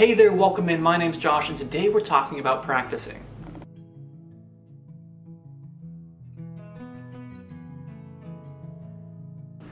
Hey there, welcome in. My name's Josh, and today we're talking about practicing.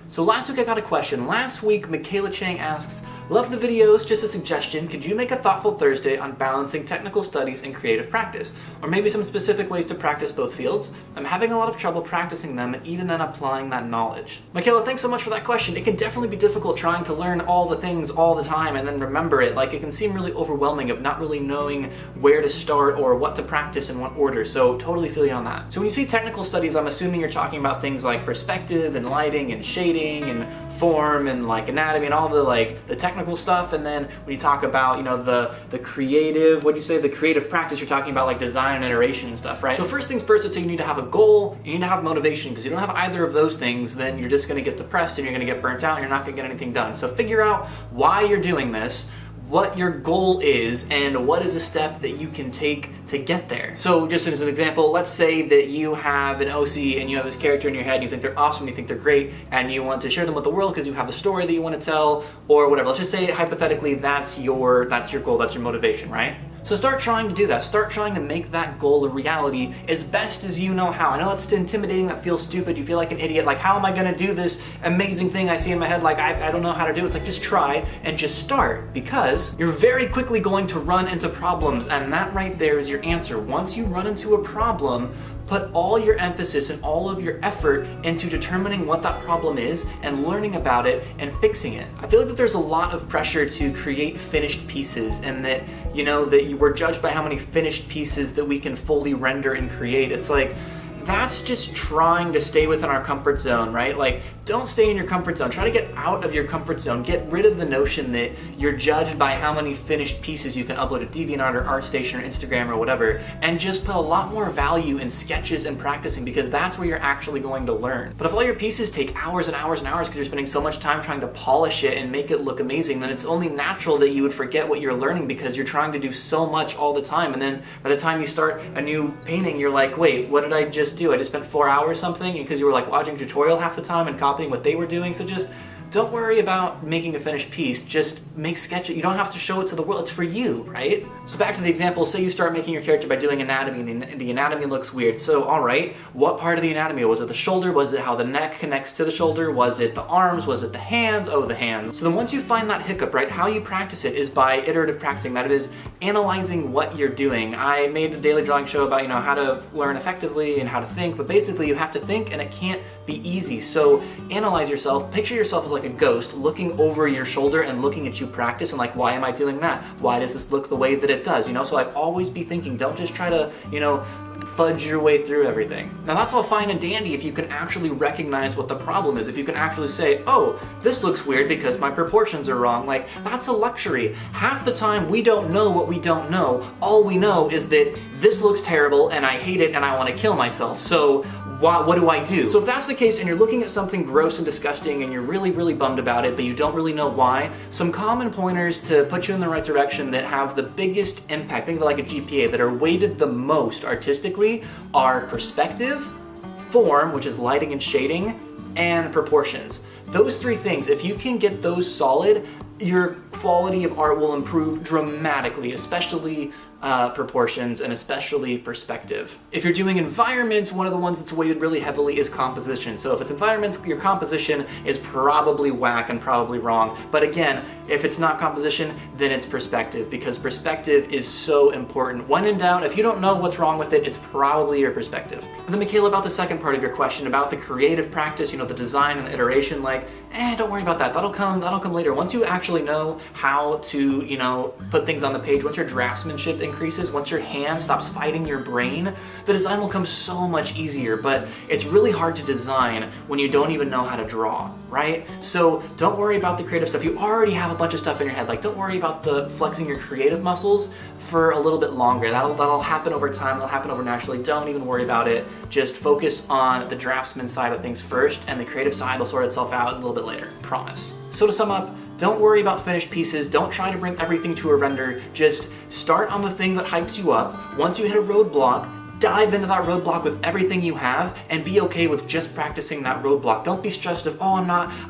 So last week I got a question. Last week, Michaela Chang asks, love the videos, just a suggestion, could you make a thoughtful Thursday on balancing technical studies and creative practice? Or maybe some specific ways to practice both fields? I'm having a lot of trouble practicing them and even then applying that knowledge. Michaela, thanks so much for that question. It can definitely be difficult trying to learn all the things all the time and then remember it. Like, it can seem really overwhelming of not really knowing where to start or what to practice in what order, so totally feel you on that. So when you say technical studies, I'm assuming you're talking about things like perspective and lighting and shading and form and like anatomy and all the technical stuff. And then when you talk about, the creative, what do you say, the creative practice, you're talking about like design and iteration and stuff, right? So first things first, I'd say you need to have a goal, you need to have motivation, because you don't have either of those things, then you're just going to get depressed and you're going to get burnt out and you're not going to get anything done. So figure out why you're doing this, what your goal is, and what is a step that you can take to get there. So just as an example, let's say that you have an OC and you have this character in your head and you think they're awesome, you think they're great, and you want to share them with the world because you have a story that you want to tell or whatever. Let's just say hypothetically that's your goal, that's your motivation, right? So start trying to do that. Start trying to make that goal a reality as best as you know how. I know it's intimidating, that feels stupid, you feel like an idiot, like how am I gonna do this amazing thing I see in my head, like I don't know how to do it. It's like just try and just start, because you're very quickly going to run into problems, and that right there is your answer. Once you run into a problem, put all your emphasis and all of your effort into determining what that problem is and learning about it and fixing it. I feel like that there's a lot of pressure to create finished pieces, and that, that you were judged by how many finished pieces that we can fully render and create. It's like, that's just trying to stay within our comfort zone, right? Like, don't stay in your comfort zone. Try to get out of your comfort zone. Get rid of the notion that you're judged by how many finished pieces you can upload to DeviantArt or ArtStation or Instagram or whatever, and just put a lot more value in sketches and practicing, because that's where you're actually going to learn. But if all your pieces take hours and hours and hours because you're spending so much time trying to polish it and make it look amazing, then it's only natural that you would forget what you're learning because you're trying to do so much all the time. And then by the time you start a new painting, you're like, wait, what did I just do? I just spent 4 hours something, because you were like watching a tutorial half the time and copying what they were doing. So just don't worry about making a finished piece, just make sketches. You don't have to show it to the world, it's for you, right? So back to the example, say you start making your character by doing anatomy and the anatomy looks weird. So alright, what part of the anatomy? Was it the shoulder? Was it how the neck connects to the shoulder? Was it the arms? Was it the hands? Oh, the hands. So then once you find that hiccup, right, how you practice it is by iterative practicing. That is analyzing what you're doing. I made a daily drawing show about, how to learn effectively and how to think, but basically you have to think and it can't be easy. So analyze yourself, picture yourself as like a ghost looking over your shoulder and looking at you practice and like, why am I doing that? Why does this look the way that it does? So like always be thinking, don't just try to, fudge your way through everything. Now that's all fine and dandy if you can actually recognize what the problem is, if you can actually say, oh, this looks weird because my proportions are wrong. Like, that's a luxury. Half the time we don't know what we don't know. All we know is that this looks terrible and I hate it and I want to kill myself. So what do I do? So if that's the case and you're looking at something gross and disgusting and you're really, really bummed about it, but you don't really know why, some common pointers to put you in the right direction that have the biggest impact, think of it like a GPA, that are weighted the most artistically are perspective, form, which is lighting and shading, and proportions. Those three things, if you can get those solid, your quality of art will improve dramatically, especially proportions and especially perspective. If you're doing environments, one of the ones that's weighted really heavily is composition. So if it's environments, your composition is probably whack and probably wrong. But again, if it's not composition, then it's perspective, because perspective is so important. When in doubt, if you don't know what's wrong with it, it's probably your perspective. And then Michaela, about the second part of your question about the creative practice, the design and the iteration, like, don't worry about that. That'll come later. Once you actually know how to, put things on the page, once your draftsmanship increases, once your hand stops fighting your brain, the design will come so much easier. But it's really hard to design when you don't even know how to draw, right? So don't worry about the creative stuff. You already have a bunch of stuff in your head. Like, don't worry about the flexing your creative muscles for a little bit longer. That'll happen over time. That'll happen over naturally. Don't even worry about it. Just focus on the draftsman side of things first, and the creative side will sort itself out a little bit later. Promise. So to sum up, don't worry about finished pieces. Don't try to bring everything to a render. Just start on the thing that hypes you up. Once you hit a roadblock, dive into that roadblock with everything you have and be okay with just practicing that roadblock. Don't be stressed of, oh,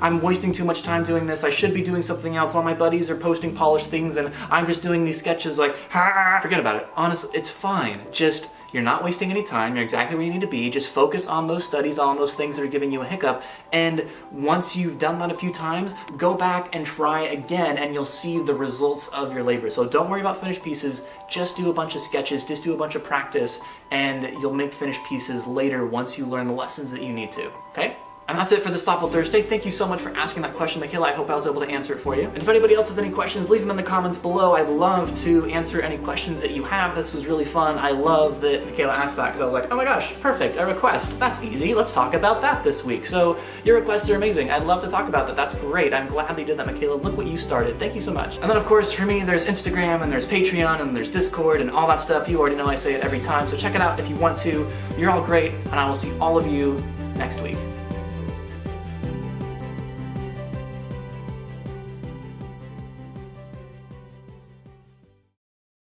I'm wasting too much time doing this, I should be doing something else, all my buddies are posting polished things and I'm just doing these sketches, like, forget about it. Honestly, it's fine. Just, you're not wasting any time, you're exactly where you need to be, just focus on those studies, on those things that are giving you a hiccup, and once you've done that a few times, go back and try again and you'll see the results of your labor. So don't worry about finished pieces, just do a bunch of sketches, just do a bunch of practice, and you'll make finished pieces later once you learn the lessons that you need to, okay? And that's it for this Thoughtful Thursday. Thank you so much for asking that question, Michaela. I hope I was able to answer it for you. And if anybody else has any questions, leave them in the comments below. I'd love to answer any questions that you have. This was really fun. I love that Michaela asked that because I was like, oh my gosh, perfect, a request. That's easy. Let's talk about that this week. So your requests are amazing. I'd love to talk about that. That's great. I'm glad that you did that, Michaela. Look what you started. Thank you so much. And then of course, for me, there's Instagram and there's Patreon and there's Discord and all that stuff. You already know I say it every time. So check it out if you want to. You're all great, and I will see all of you next week.